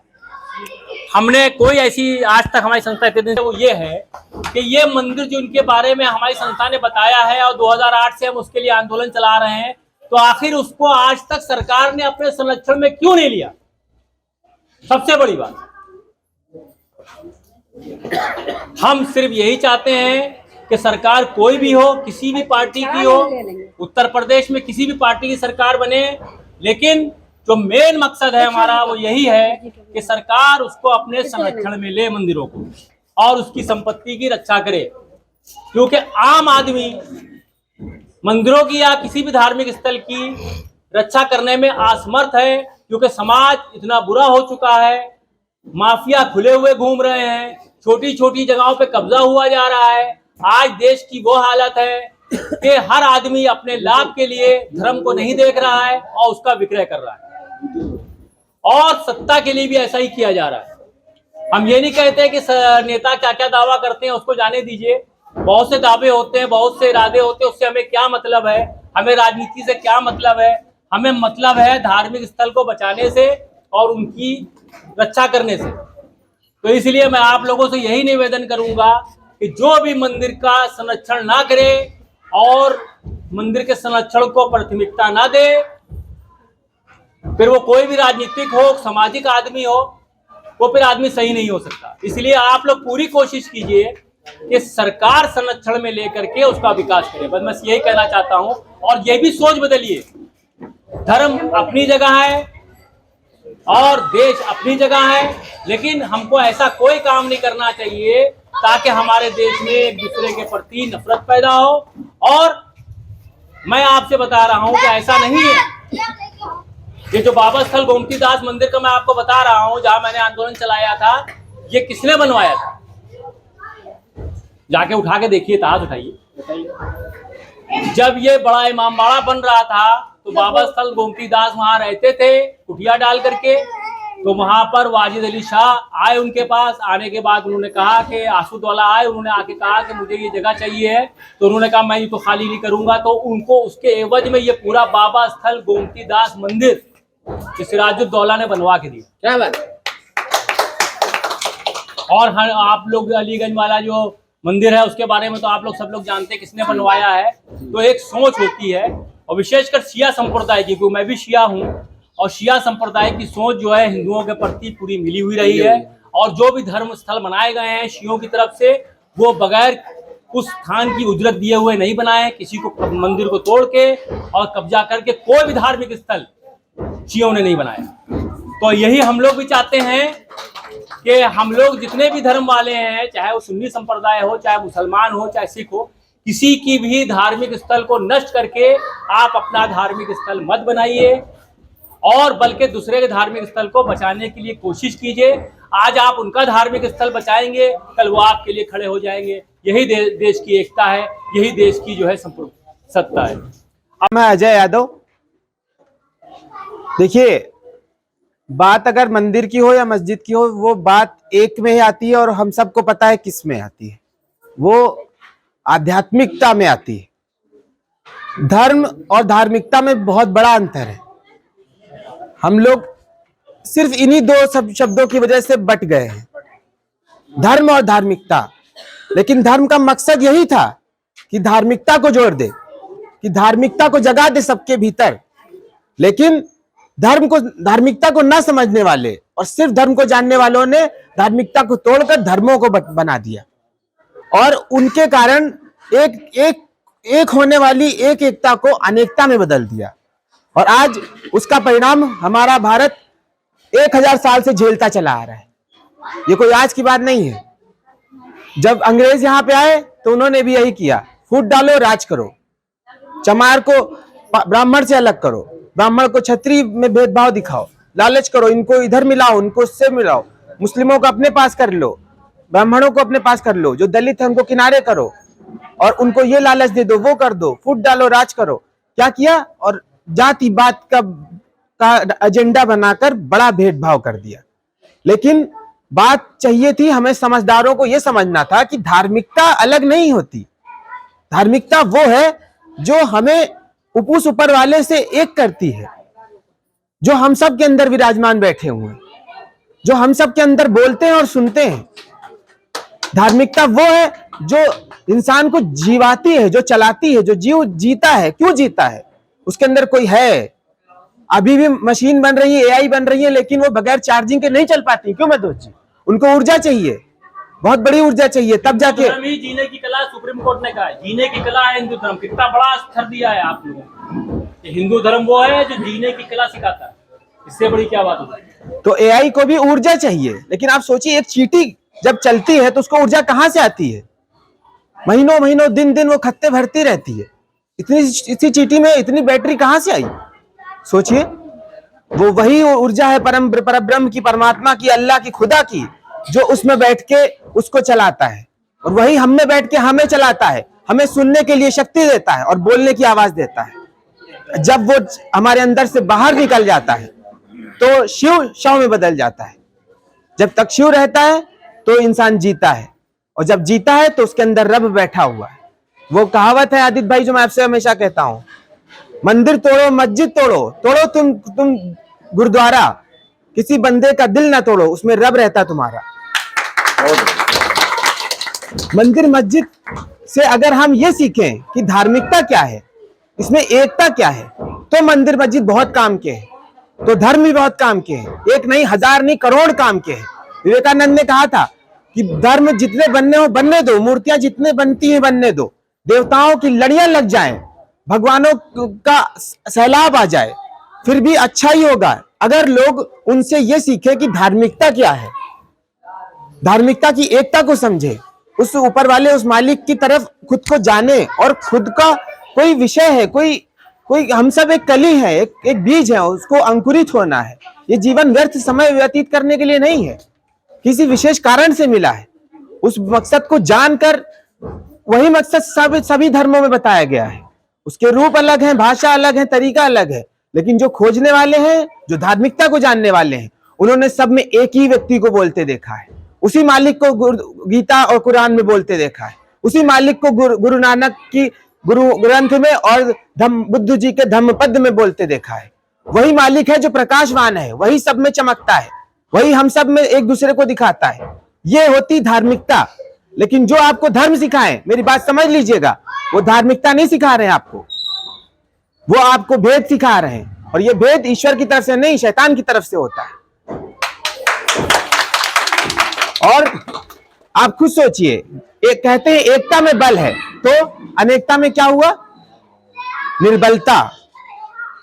S1: हमने कोई ऐसी आज तक हमारी संस्था के दिन से वो ये है कि ये मंदिर जो इनके बारे में हमारी संस्था ने बताया है और 2008 से हम उसके लिए आंदोलन चला रहे हैं, तो आखिर उसको आज तक सरकार ने अपने संरक्षण में क्यों नहीं लिया? सबसे बड़ी बात, हम सिर्फ यही चाहते हैं कि सरकार कोई भी हो, किसी भी पार्टी की हो, उत्तर प्रदेश में किसी भी पार्टी की सरकार बने, लेकिन जो मेन मकसद है हमारा वो यही है कि सरकार उसको अपने संरक्षण में ले, मंदिरों को, और उसकी संपत्ति की रक्षा करे। क्योंकि आम आदमी मंदिरों की या किसी भी धार्मिक स्थल की रक्षा करने में असमर्थ है, क्योंकि समाज इतना बुरा हो चुका है, माफिया खुले हुए घूम रहे हैं, छोटी छोटी जगहों पे कब्जा हुआ जा रहा है। आज देश की वो हालत है कि हर आदमी अपने लाभ के लिए धर्म को नहीं देख रहा है और उसका विक्रय कर रहा है, और सत्ता के लिए भी ऐसा ही किया जा रहा है। हम ये नहीं कहते कि नेता क्या क्या दावा करते हैं उसको जाने दीजिए, बहुत से दावे होते हैं, बहुत से इरादे होते हैं, उससे हमें क्या मतलब है? हमें राजनीति से क्या मतलब है? हमें मतलब है धार्मिक स्थल को बचाने से और उनकी रक्षा करने से। तो इसलिए मैं आप लोगों से यही निवेदन करूंगा कि जो भी मंदिर का संरक्षण ना करे और मंदिर के संरक्षण को प्राथमिकता ना दे, फिर वो कोई भी राजनीतिक हो, सामाजिक आदमी हो, वो फिर आदमी सही नहीं हो सकता। इसलिए आप लोग पूरी कोशिश कीजिए कि सरकार संरक्षण में लेकर के उसका विकास करे। बस मैं यही कहना चाहता हूं। और ये भी सोच बदलिए, धर्म अपनी जगह है और देश अपनी जगह है, लेकिन हमको ऐसा कोई काम नहीं करना चाहिए ताकि हमारे देश में एक दूसरे के प्रति नफरत पैदा हो। और मैं आपसे बता रहा हूं कि ऐसा नहीं है। ये जो बाबा स्थल गोमती दास मंदिर का मैं आपको बता रहा हूं, जहां मैंने आंदोलन चलाया था, ये किसने बनवाया था? जाके उठा के देखिए, ताज उठाइए। जब ये बड़ा इमामबाड़ा बन रहा था तो बाबा स्थल गोमती दास वहां रहते थे कुटिया डाल करके। तो वहां पर वाजिद अली शाह आए, उनके पास आने के बाद उन्होंने कहा कि आसूदौला आए, उन्होंने आके कहा कि मुझे ये जगह चाहिए है। तो उन्होंने कहा मैं ये तो खाली नहीं करूंगा। तो उनको उसके एवज में ये पूरा बाबा स्थल गोमती दास मंदिर सिराजुद्दौला ने बनवा के दिया।
S5: क्या बात।
S1: और आप लोग अलीगंज वाला जो मंदिर है उसके बारे में तो आप लोग सब लोग जानते हैं किसने बनवाया है। तो एक सोच होती है, और विशेषकर शिया संप्रदाय की, क्योंकि मैं भी शिया हूँ, और शिया संप्रदाय की सोच जो है हिंदुओं के प्रति पूरी मिली हुई रही है। और जो भी धर्म स्थल बनाए गए हैं शियों की तरफ से, वो बगैर उस स्थान की उजरत दिए हुए नहीं बनाए। किसी को मंदिर को तोड़ के और कब्जा करके कोई भी धार्मिक स्थल शियों ने नहीं बनाया। तो यही हम लोग भी चाहते हैं कि हम लोग जितने भी धर्म वाले हैं, चाहे वो सुन्नी संप्रदाय हो, चाहे मुसलमान हो, चाहे सिख हो, किसी की भी धार्मिक स्थल को नष्ट करके आप अपना धार्मिक स्थल मत बनाइए, और बल्कि दूसरे के धार्मिक स्थल को बचाने के लिए कोशिश कीजिए। आज आप उनका धार्मिक स्थल बचाएंगे, कल वो आपके लिए खड़े हो जाएंगे। यही देश की एकता है, यही देश की जो है संपूर्ण सत्ता है।
S5: मैं अजय यादव। देखिए, बात अगर मंदिर की हो या मस्जिद की हो, वो बात एक में ही आती है, और हम सबको पता है किस में आती है, वो आध्यात्मिकता में आती है। धर्म और धार्मिकता में बहुत बड़ा अंतर है। हम लोग सिर्फ इन्हीं दो शब्दों की वजह से बट गए हैं, धर्म और धार्मिकता। लेकिन धर्म का मकसद यही था कि धार्मिकता को जोड़ दे, कि धार्मिकता को जगा दे सबके भीतर। लेकिन धार्मिकता को ना समझने वाले और सिर्फ धर्म को जानने वालों ने धार्मिकता को तोड़कर धर्मों को बना दिया, और उनके कारण एक होने वाली एकता को अनेकता में बदल दिया। और आज उसका परिणाम हमारा भारत 1000 साल से झेलता चला आ रहा है। ये कोई आज की बात नहीं है। जब अंग्रेज यहाँ पे आए तो उन्होंने भी यही किया, फूट डालो, राज करो, चमार को ब्राह्मण से अलग करो, ब्राह्मण को क्षत्रिय में भेदभाव दिखाओ, लालच करो, इनको इधर मिलाओ, उनको उससे मिलाओ, मुस्लिमों को अपने पास कर लो, ब्राह्मणों को अपने पास कर लो, जो दलित है उनको किनारे करो, और उनको ये लालच दे दो, वो कर दो, फूट डालो, राज करो। क्या किया? और जाति बात का एजेंडा बनाकर बड़ा भेदभाव कर दिया। लेकिन बात चाहिए थी, हमें समझदारों को यह समझना था कि धार्मिकता अलग नहीं होती। धार्मिकता वो है जो हमें उस ऊपर वाले से एक करती है, जो हम सब के अंदर विराजमान बैठे हुए हैं, जो हम सब के अंदर बोलते हैं और सुनते हैं। धार्मिकता वो है जो इंसान को जीवाती है, जो चलाती है, जो जीव जीता है। क्यों जीता है? उसके अंदर कोई है। अभी भी मशीन बन रही है, एआई बन रही है, लेकिन वो बगैर चार्जिंग के नहीं चल पाती। क्यों मैं दोस्त जी? उनको ऊर्जा चाहिए, बहुत बड़ी ऊर्जा चाहिए, तब जाके।
S1: ही जीने की कला सुप्रीम कोर्ट ने कहा है, जीने की कला है हिंदू धर्म। कितना बड़ा स्तर दिया है आप लोगों को। हिंदू धर्म वो है जो जीने की कला सिखाता है, इससे बड़ी क्या बात होती।
S5: तो एआई को भी ऊर्जा चाहिए, लेकिन आप सोचिए, एक चींटी जब चलती है तो उसको ऊर्जा कहां से आती है? महीनों महीनों दिन दिन वो खत्ते भरती रहती है। इसी चींटी में इतनी बैटरी कहां से आई? सोचिए, वो वही ऊर्जा है परब्रह्म की, परमात्मा की, अल्लाह की, खुदा की, जो उसमें बैठ के उसको चलाता है। और वही हम में बैठ के हमें चलाता है, हमें सुनने के लिए शक्ति देता है और बोलने की आवाज देता है। जब वो हमारे अंदर से बाहर निकल जाता है तो शिव शव में बदल जाता है। जब तक शिव रहता है तो इंसान जीता है, और जब जीता है तो उसके अंदर रब बैठा हुआ है। वो कहावत है आदित्य भाई, जो मैं आपसे हमेशा कहता हूं, मंदिर तोड़ो, मस्जिद तोड़ो, तोड़ो तुम गुरुद्वारा, किसी बंदे का दिल ना तोड़ो, उसमें रब रहता तुम्हारा। मंदिर मस्जिद से अगर हम ये सीखें कि धार्मिकता क्या है, इसमें एकता क्या है, तो मंदिर मस्जिद बहुत काम के हैं, तो धर्म भी बहुत काम के हैं। एक नहीं, 1000 नहीं, करोड़ काम के हैं। विवेकानंद ने कहा था कि धर्म जितने बनने हो बनने दो, मूर्तियां जितने बनती हैं बनने दो, देवताओं की लड़ियां लग जाएं, भगवानों का सैलाब आ जाए, फिर भी अच्छा ही होगा अगर लोग उनसे ये सीखे कि धार्मिकता क्या है, धार्मिकता की एकता को समझे, उस ऊपर वाले, उस मालिक की तरफ खुद को जाने, और खुद का कोई विषय है, कोई हम सब एक कली है, एक बीज है, उसको अंकुरित होना है। ये जीवन व्यर्थ समय व्यतीत करने के लिए नहीं है, किसी विशेष कारण से मिला है। उस मकसद को जानकर, वही मकसद सभी धर्मों में बताया गया है। उसके रूप अलग हैं, भाषा अलग है, तरीका अलग है, लेकिन जो खोजने वाले हैं, जो धार्मिकता को जानने वाले हैं, उन्होंने सब में एक ही व्यक्ति को बोलते देखा है। उसी मालिक को गीता और कुरान में बोलते देखा है। उसी मालिक को गुरु नानक की गुरु ग्रंथ में और बुद्ध जी के धम्मपद में बोलते देखा है। वही मालिक है जो प्रकाशवान है, वही सब में चमकता है, वही हम सब में एक दूसरे को दिखाता है। ये होती धार्मिकता। लेकिन जो आपको धर्म सिखाए, मेरी बात समझ लीजिएगा, वो धार्मिकता नहीं सिखा रहे हैं आपको, वो आपको भेद सिखा रहे हैं। और ये भेद ईश्वर की तरफ से नहीं, शैतान की तरफ से होता है। और आप खुद सोचिए, एक कहते हैं एकता में बल है, तो अनेकता में क्या हुआ? निर्बलता।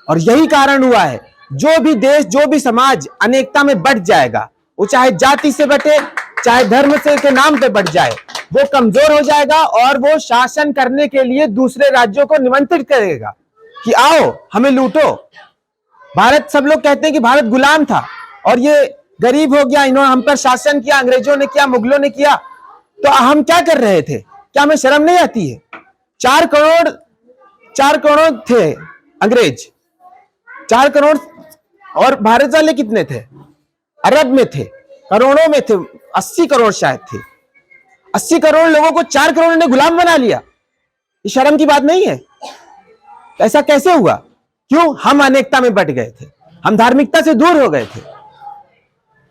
S5: और यही कारण हुआ है, जो भी देश, जो भी समाज अनेकता में बट जाएगा, वो चाहे जाति से बटे, चाहे धर्म से के नाम पे बट जाए, वो कमजोर हो जाएगा और वो शासन करने के लिए दूसरे राज्यों को निमंत्रित करेगा कि आओ हमें लूटो। भारत, सब लोग कहते हैं कि भारत गुलाम था और ये गरीब हो गया, इन्होंने हम पर शासन किया, अंग्रेजों ने किया, मुगलों ने किया, तो हम क्या कर रहे थे? क्या हमें शर्म नहीं आती है? 4 करोड़ थे अंग्रेज, 4 करोड़, और भारत वाले कितने थे? अरब में थे, करोड़ों में थे, 80 करोड़ शायद थे। 80 करोड़ लोगों को 4 करोड़ ने गुलाम बना लिया। ये शर्म की बात नहीं है? ऐसा कैसे हुआ? क्यों? हम अनेकता में बट गए थे, हम धार्मिकता से दूर हो गए थे।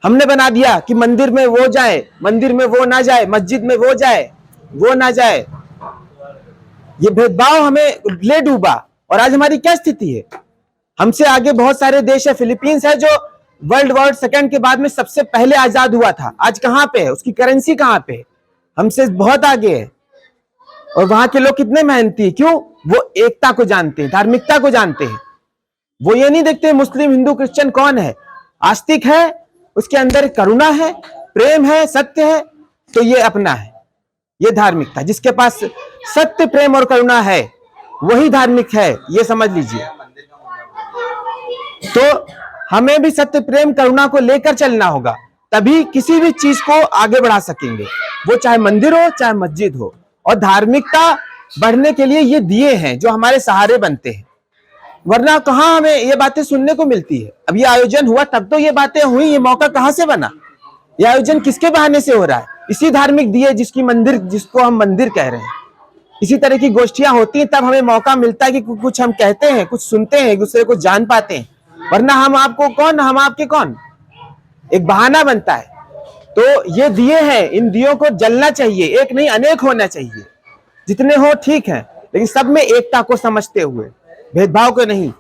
S5: हमने बना दिया कि मंदिर में वो जाए, मंदिर में वो ना जाए, मस्जिद में वो जाए, वो ना जाए। ये भेदभाव हमें ले डूबा और आज हमारी क्या स्थिति है? हमसे आगे बहुत सारे देश है। फिलीपींस है जो वर्ल्ड वॉर सेकेंड के बाद में सबसे पहले आजाद हुआ था, आज कहां पे है? उसकी करेंसी कहां पे है? हमसे बहुत आगे है। और वहां के लोग कितने मेहनती, क्यों? वो एकता को जानते हैं, धार्मिकता को जानते हैं। वो ये नहीं देखते मुस्लिम, हिंदू, क्रिश्चियन कौन है। आस्तिक है, उसके अंदर करुणा है, प्रेम है, सत्य है, तो ये अपना है, ये धार्मिकता। जिसके पास सत्य, प्रेम और करुणा है वही धार्मिक है, ये समझ लीजिए। तो हमें भी सत्य, प्रेम, करुणा को लेकर चलना होगा, तभी किसी भी चीज को आगे बढ़ा सकेंगे, वो चाहे मंदिर हो चाहे मस्जिद हो। और धार्मिकता बढ़ने के लिए ये दिए हैं जो हमारे सहारे बनते हैं, वरना कहाँ हमें ये बातें सुनने को मिलती है। अब ये आयोजन हुआ तब तो ये बातें हुई, ये मौका कहाँ से बना? ये आयोजन किसके बहाने से हो रहा है? इसी धार्मिक दिए जिसको हम मंदिर कह रहे हैं। इसी तरह की गोष्ठियां होती हैं तब हमें मौका मिलता है कि कुछ हम कहते हैं, कुछ सुनते हैं, एक दूसरे को जान पाते हैं। वरना हम आपको कौन, हम आपके कौन? एक बहाना बनता है। तो ये दिए हैं, इन दियों को जलना चाहिए, एक नहीं अनेक होना चाहिए। जितने हो ठीक है, लेकिन सब में एकता को समझते हुए, भेदभाव को नहीं।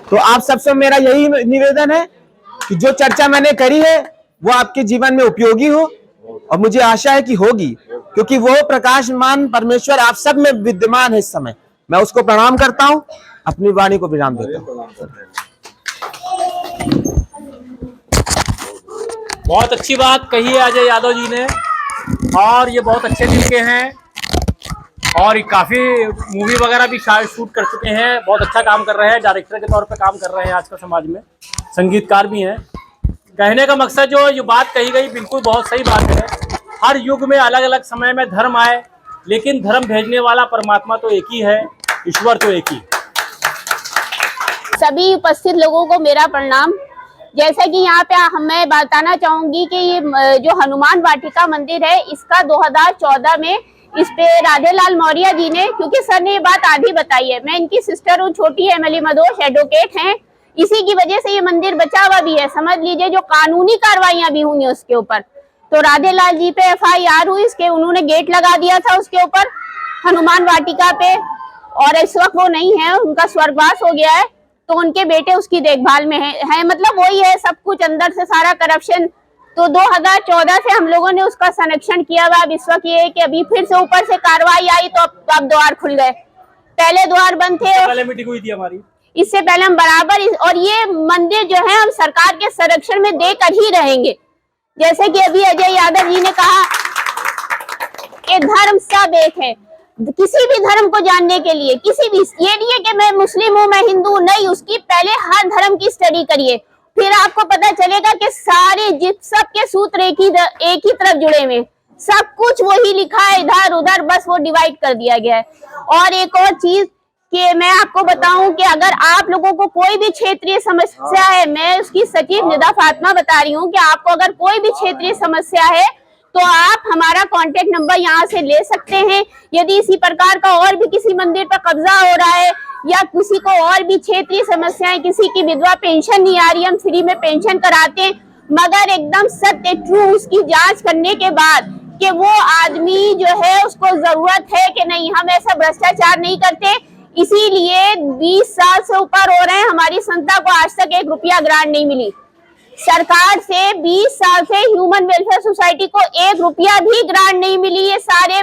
S5: तो आप सबसे मेरा यही निवेदन है कि जो चर्चा मैंने करी है वो आपके जीवन में उपयोगी हो, और मुझे आशा है कि होगी, क्योंकि वो प्रकाशमान परमेश्वर आप सब में विद्यमान है इस समय। मैं उसको प्रणाम करता हूं, अपनी वाणी को विराम देता हूं।
S1: बहुत अच्छी बात कही है अजय यादव जी ने, और ये बहुत अच्छे दिल के हैं और काफ़ी मूवी वगैरह भी शायद शूट कर चुके हैं, बहुत अच्छा काम कर रहे हैं, डायरेक्टर के तौर पे काम कर रहे हैं आजकल समाज में, संगीतकार भी हैं। कहने का मकसद जो ये बात कही गई बिल्कुल बहुत सही बात है। हर युग में अलग अलग समय में धर्म आए, लेकिन धर्म भेजने वाला परमात्मा तो एक ही है, ईश्वर तो एक ही।
S4: सभी उपस्थित लोगों को मेरा प्रणाम। जैसा कि यहाँ पे मैं बताना चाहूंगी कि ये जो हनुमान वाटिका मंदिर है, इसका 2014 में इस पे राधेलाल मौर्य जी ने, क्योंकि सर ने ये बात आधी बताई है, मैं इनकी सिस्टर हूँ, छोटी एमएलए मदोश एडवोकेट हैं, इसी की वजह से ये मंदिर बचा हुआ भी है। समझ लीजिए जो कानूनी कार्रवाइयां भी हुई उसके ऊपर, तो राधेलाल जी पे FIR हुई, इसके उन्होंने गेट लगा दिया था उसके ऊपर हनुमान वाटिका पे, और इस वक्त वो नहीं है, उनका स्वर्गवास हो गया है, तो उनके बेटे उसकी देखभाल में है। मतलब वही है सब कुछ, अंदर से सारा करप्शन। तो 2014 से हम लोगों ने उसका संरक्षण किया हुआ। अब इस वक्त ये है कि अभी फिर से ऊपर से कार्रवाई आई तो अब द्वार खुल गए, पहले द्वार बंद थे।
S1: पहले मीटिंग हुई थी हमारी, इससे
S4: पहले हम बराबर और ये मंदिर जो है हम सरकार के संरक्षण में देकर ही रहेंगे। जैसे कि अभी अजय यादव जी ने कहा कि धर्म सब एक है, किसी भी धर्म को जानने के लिए, किसी भी, ये नहीं है कि मैं मुस्लिम हूँ मैं हिंदू, नहीं, उसकी पहले हर धर्म की स्टडी करिए, फिर आपको पता चलेगा कि सारे सबके सूत्र एक ही तरफ जुड़े हुए, सब कुछ वही लिखा है, इधर उधर बस वो डिवाइड कर दिया गया है। और एक और चीज कि मैं आपको बताऊं कि अगर आप लोगों को कोई भी क्षेत्रीय समस्या है, मैं उसकी सचिव निदा फातिमा बता रही हूँ कि आपको अगर कोई भी क्षेत्रीय समस्या है तो आप हमारा कांटेक्ट नंबर यहाँ से ले सकते हैं। यदि इसी प्रकार का और भी किसी मंदिर पर कब्जा हो रहा है या किसी को और भी क्षेत्रीय समस्याएं, किसी की विधवा पेंशन नहीं आ रही, हम फ्री में पेंशन कराते हैं, मगर एकदम सत्य ट्रू उसकी जांच करने के बाद कि वो आदमी जो है उसको जरूरत है कि नहीं, हम ऐसा भ्रष्टाचार नहीं करते। इसीलिए 20 साल से ऊपर हो रहे हैं, हमारी संस्था को आज तक 1 रुपया ग्रांट नहीं मिली सरकार से। 20 साल से ह्यूमन वेलफेयर सोसाइटी को 1 रुपया भी ग्रांट नहीं मिली। ये सारे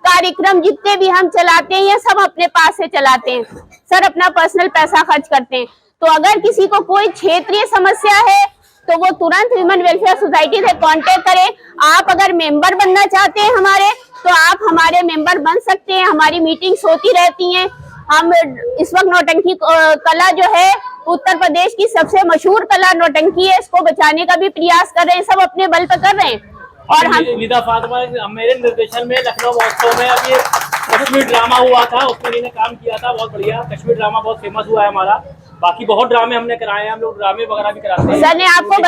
S4: कार्यक्रम जितने भी हम चलाते हैं ये सब अपने पास से चलाते हैं, सर अपना पर्सनल पैसा खर्च करते हैं। तो अगर किसी को कोई क्षेत्रीय समस्या है तो वो तुरंत ह्यूमन वेलफेयर सोसाइटी से कांटेक्ट करें। आप अगर मेंबर बनना चाहते हैं हमारे, तो आप हमारे मेंबर बन सकते हैं। हमारी मीटिंग्स होती रहती हैं। हम इस वक्त नौटंकी कला जो है उत्तर प्रदेश की सबसे मशहूर कला नौटंकी है, इसको बचाने का भी प्रयास कर रहे हैं, सब अपने बल पर कर रहे हैं। और हम
S1: निदा फातिमा मेरे निर्देशन में लखनऊ महोत्सव में अभी कश्मीर ड्रामा हुआ था, उसमें इन्होंने काम किया था, बहुत बढ़िया। कश्मीर ड्रामा बहुत फेमस हुआ है हमारा। बाकी बहुत ड्रामे हमने कराए हैं, हम लोग ड्रामे वगैरह भी कराते हैं।
S4: सर ने आपको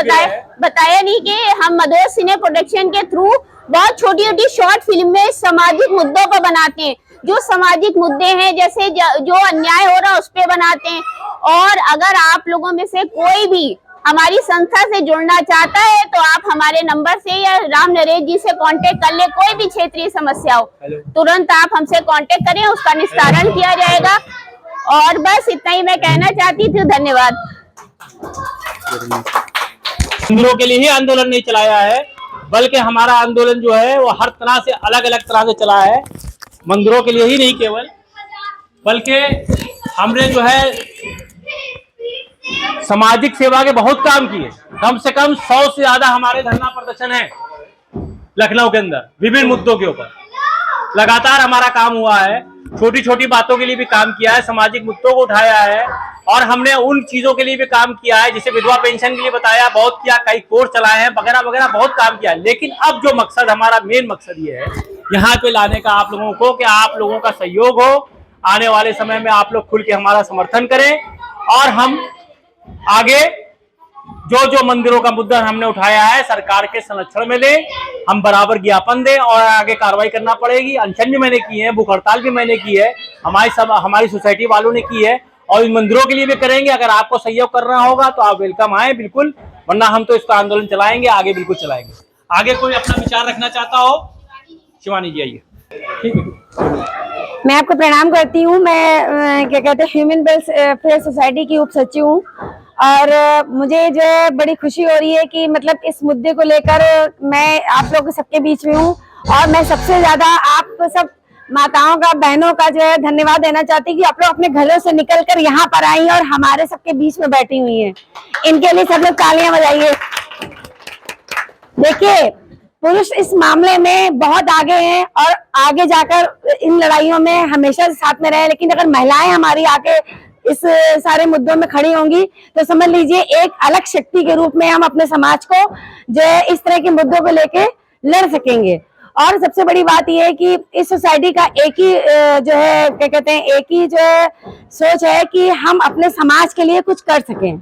S4: बताया नहीं कि हम मधुर सिने प्रोडक्शन के थ्रू बहुत छोटी छोटी शॉर्ट फिल्में सामाजिक मुद्दों पर बनाते हैं। जो सामाजिक मुद्दे हैं, जैसे जो अन्याय हो रहा है उस पर बनाते हैं। और अगर आप लोगों में से कोई भी हमारी संस्था से जुड़ना चाहता है तो आप हमारे नंबर से या राम नरेश जी से कांटेक्ट कर ले। कोई भी क्षेत्रीय समस्या हो तुरंत आप हमसे कांटेक्ट करें, उसका निस्तारण किया जाएगा। और बस इतना ही मैं कहना चाहती थी। धन्यवाद।
S1: मंदिरों के लिए ही आंदोलन नहीं चलाया है, बल्कि हमारा आंदोलन जो है वो हर तरह से अलग अलग तरह से चला है। मंदिरों के लिए ही नहीं केवल, बल्कि हमने जो है सामाजिक सेवा के बहुत काम किए। कम से कम 100 से ज्यादा हमारे धरना प्रदर्शन है लखनऊ के अंदर, विभिन्न मुद्दों के ऊपर लगातार हमारा काम हुआ है। छोटी छोटी बातों के लिए भी काम किया है, सामाजिक मुद्दों को उठाया है। और हमने उन चीजों के लिए भी काम किया है, जैसे विधवा पेंशन के लिए बताया, बहुत किया, कई कोर्स चलाए हैं वगैरह वगैरह, बहुत काम किया है। लेकिन अब जो मकसद, हमारा मेन मकसद ये है यहाँ पे लाने का आप लोगों को, कि आप लोगों का सहयोग हो। आने वाले समय में आप लोग खुल के हमारा समर्थन करें और हम आगे जो मंदिरों का मुद्दा हमने उठाया है सरकार के संरक्षण में ले, हम बराबर ज्ञापन दें और आगे कार्रवाई करना पड़ेगी। अनशन भी मैंने की है, भूख हड़ताल भी मैंने की है, हमारी सोसाइटी वालों ने की है, और इन मंदिरों के लिए भी करेंगे। अगर आपको सहयोग करना होगा तो आप वेलकम आए बिल्कुल, वरना हम तो इसका आंदोलन चलाएंगे, आगे बिल्कुल चलाएंगे। आगे कोई अपना विचार रखना चाहता हो, शिवानी जी आइए। ठीक है,
S7: मैं आपको प्रणाम करती हूँ। मैं क्या कहते हैं ह्यूमन वेलफेयर सोसाइटी की उप सचिव हूँ। और मुझे जो है बड़ी खुशी हो रही है कि मतलब इस मुद्दे को लेकर मैं आप लोगों सबके बीच में हूँ। और मैं सबसे ज्यादा आप सब माताओं का, बहनों का जो है धन्यवाद देना चाहती हूँ कि आप लोग अपने घरों से निकलकर यहाँ पर आई और हमारे सबके बीच में बैठी हुई हैं। इनके लिए सब लोग तालियां बजाइए। देखिए, पुरुष इस मामले में बहुत आगे हैं और आगे जाकर इन लड़ाइयों में हमेशा साथ में रहे। लेकिन अगर महिलाएं हमारी आके इस सारे मुद्दों में खड़ी होंगी तो समझ लीजिए एक अलग शक्ति के रूप में हम अपने समाज को जो है इस तरह के मुद्दों को लेके लड़ सकेंगे। और सबसे बड़ी बात यह है कि इस सोसाइटी का एक ही जो है क्या कहते हैं, एक ही जो है सोच है कि हम अपने समाज के लिए कुछ कर सकें।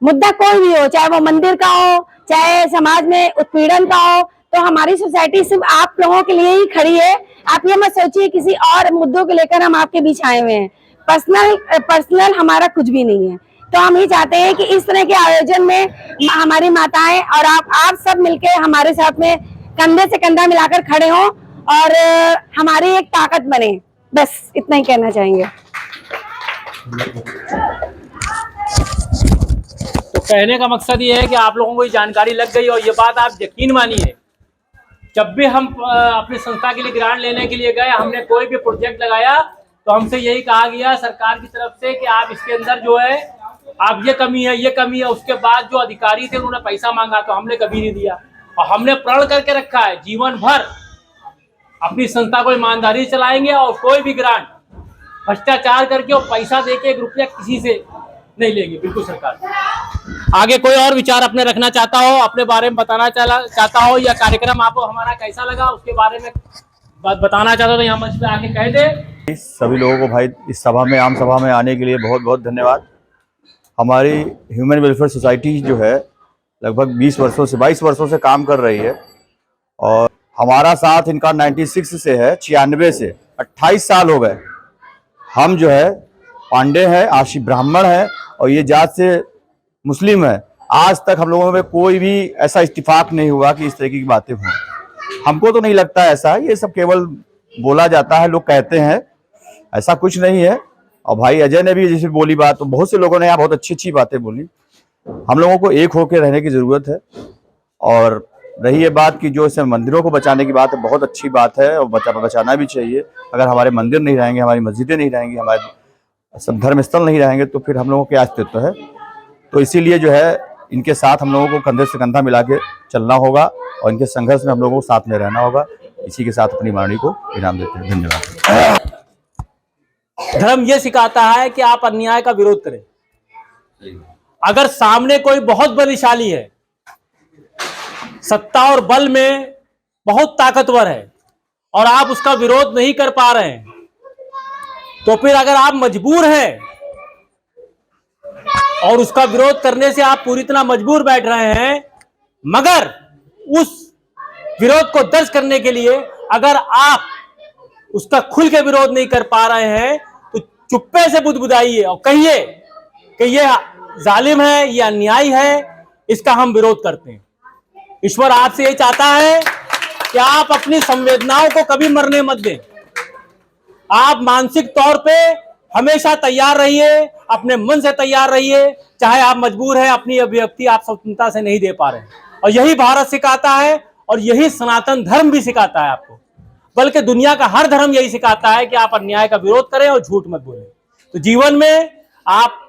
S7: मुद्दा कोई भी हो, चाहे वो मंदिर का हो, चाहे समाज में उत्पीड़न का हो, तो हमारी सोसाइटी सिर्फ आप लोगों के लिए ही खड़ी है। आप ये मत सोचिए किसी और मुद्दों को लेकर हम आपके बीच आए हुए हैं। पर्सनल हमारा कुछ भी नहीं है। तो हम ही चाहते हैं कि इस तरह के आयोजन में हमारी माताएं और आप सब मिलके हमारे साथ में कंधे से कंधा मिलाकर खड़े हों और हमारी एक ताकत बने। बस इतना ही कहना चाहेंगे।
S1: तो कहने का मकसद ये है कि आप लोगों को ये जानकारी लग गई, और ये बात आप यकीन मानिए, जब भी हम अपनी संस्था के लिए ग्रांट लेने के लिए गए, हमने कोई भी प्रोजेक्ट लगाया तो हमसे यही कहा गया सरकार की तरफ से कि आप इसके अंदर जो है आप ये कमी है। उसके बाद जो अधिकारी थे उन्होंने पैसा मांगा तो हमने कभी नहीं दिया, और हमने प्रण करके रखा है जीवन भर अपनी संस्था को ईमानदारी चलाएंगे और कोई भी ग्रांट भ्रष्टाचार करके और पैसा देके 1 रुपया किसी से नहीं लेंगे, बिल्कुल सरकार। आगे कोई और विचार अपने रखना चाहता हो, अपने बारे में बताना चाहता हो, या कार्यक्रम आपको हमारा कैसा लगा उसके बारे में बात बताना चाहता हो तो यहाँ मंच पे आके कह दे।
S3: सभी लोगों को भाई इस सभा में, आम सभा में आने के लिए बहुत बहुत धन्यवाद। हमारी ह्यूमन वेलफेयर सोसाइटी जो है लगभग 22 वर्षों से काम कर रही है, और हमारा साथ इनका 96 से है, 96 से 28 साल हो गए। हम जो है पांडे हैं, आशी ब्राह्मण है, और ये जात से मुस्लिम है। आज तक हम लोगों में कोई भी ऐसा इत्तेफाक नहीं हुआ कि इस तरह की बातें हों। हमको तो नहीं लगता ऐसा, ये सब केवल बोला जाता है, लोग कहते हैं, ऐसा कुछ नहीं है। और भाई अजय ने भी जैसे बोली बात, तो बहुत से लोगों ने यहाँ बहुत अच्छी अच्छी बातें बोली। हम लोगों को एक होकर रहने की जरूरत है। और रही ये बात कि जो इसे मंदिरों को बचाने की बात है, बहुत अच्छी बात है और बचाना भी चाहिए। अगर हमारे मंदिर नहीं रहेंगे, हमारी मस्जिदें नहीं रहेंगी, हमारे सब धर्म स्थल नहीं रहेंगे तो फिर हम लोगों के अस्तित्व है। तो इसीलिए जो है इनके साथ हम लोगों को कंधे से कंधा मिला के चलना होगा और इनके संघर्ष में हम लोगों को साथ में रहना होगा। इसी के साथ अपनी वाणी को इनाम देते हैं। धन्यवाद।
S1: धर्म यह सिखाता है कि आप अन्याय का विरोध करें। अगर सामने कोई बहुत बलशाली है, सत्ता और बल में बहुत ताकतवर है और आप उसका विरोध नहीं कर पा रहे हैं, तो फिर अगर आप मजबूर हैं और उसका विरोध करने से आप पूरी तरह मजबूर बैठ रहे हैं, मगर उस विरोध को दर्ज करने के लिए अगर आप उसका खुल के विरोध नहीं कर पा रहे हैं, तो चुप्पे से बुदबुदाइए और कहिए कि यह जालिम है, यह अन्यायी है, इसका हम विरोध करते हैं। ईश्वर आपसे ये चाहता है कि आप अपनी संवेदनाओं को कभी मरने मत दें। आप मानसिक तौर पे हमेशा तैयार रहिए, अपने मन से तैयार रहिए, चाहे आप मजबूर हैं, अपनी अभिव्यक्ति आप स्वतंत्रता से नहीं दे पा रहे हैं। और यही भारत सिखाता है और यही सनातन धर्म भी सिखाता है आपको, बल्कि दुनिया का हर धर्म यही सिखाता है कि आप अन्याय का विरोध करें और झूठ मत बोलें। तो जीवन में आप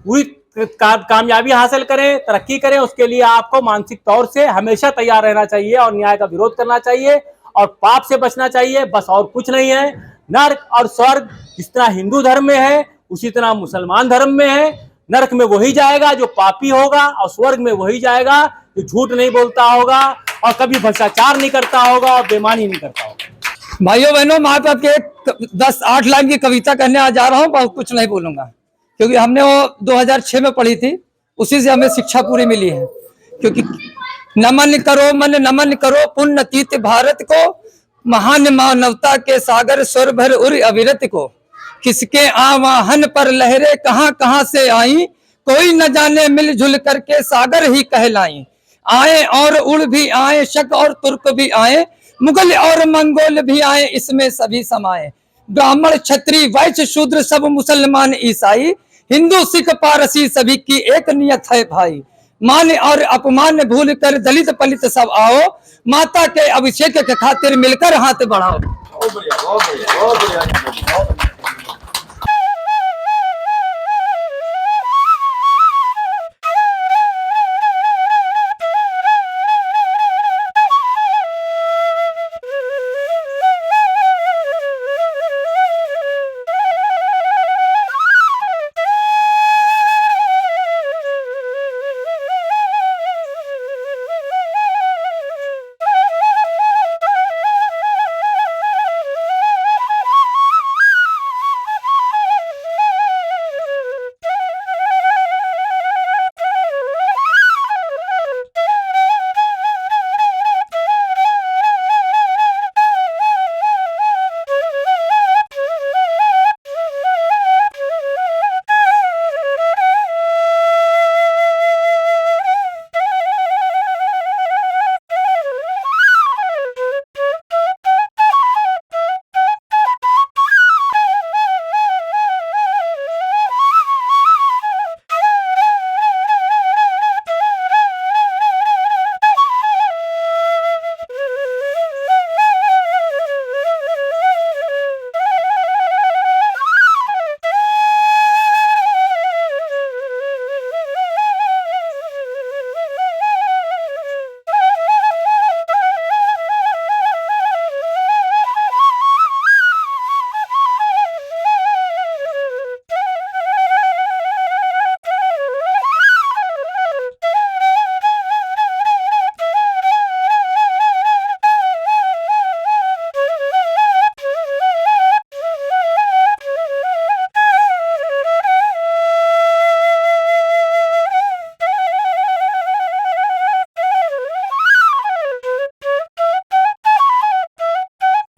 S1: पूरी कामयाबी हासिल करें, तरक्की करें, उसके लिए आपको मानसिक तौर से हमेशा तैयार रहना चाहिए और न्याय का विरोध करना चाहिए और पाप से बचना चाहिए, बस और कुछ नहीं है। नरक और स्वर्ग जिस तरह हिंदू धर्म में है उसी तरह मुसलमान धर्म में है। नरक में वही जाएगा जो पापी होगा और स्वर्ग में वही जाएगा जो झूठ नहीं बोलता होगा और कभी भ्रष्टाचार नहीं करता होगा और बेईमानी नहीं करता होगा।
S6: भाइयों बहनों, मैं आपके एक 10-8 लाइन की कविता कहने आ जा रहा हूँ, बहुत कुछ नहीं बोलूंगा क्योंकि हमने वो 2006 में पढ़ी थी, उसी से हमें शिक्षा पूरी मिली है। क्योंकि नमन करो मन नमन करो पुण्यतीत भारत को, महान मानवता के सागर स्वर भर उर अविरत को, किसके आवाहन पर लहरें कहां कहां से आई, कोई न जाने मिलजुल करके सागर ही कहलाई। आए और उड़ भी आए, शक और तुर्क भी आए, मुगल और मंगोल भी आए, इसमें सभी समाये। ब्राह्मण क्षत्रिय वैश्य शूद्र सब मुसलमान ईसाई, हिंदू सिख पारसी सभी की एक नियत है भाई। मान और अपमान भूल कर दलित पलित सब आओ, माता के अभिषेक के खातिर मिलकर हाथ बढ़ाओ।
S3: बहुत बढ़िया, बहुत बढ़िया, बहुत बढ़िया।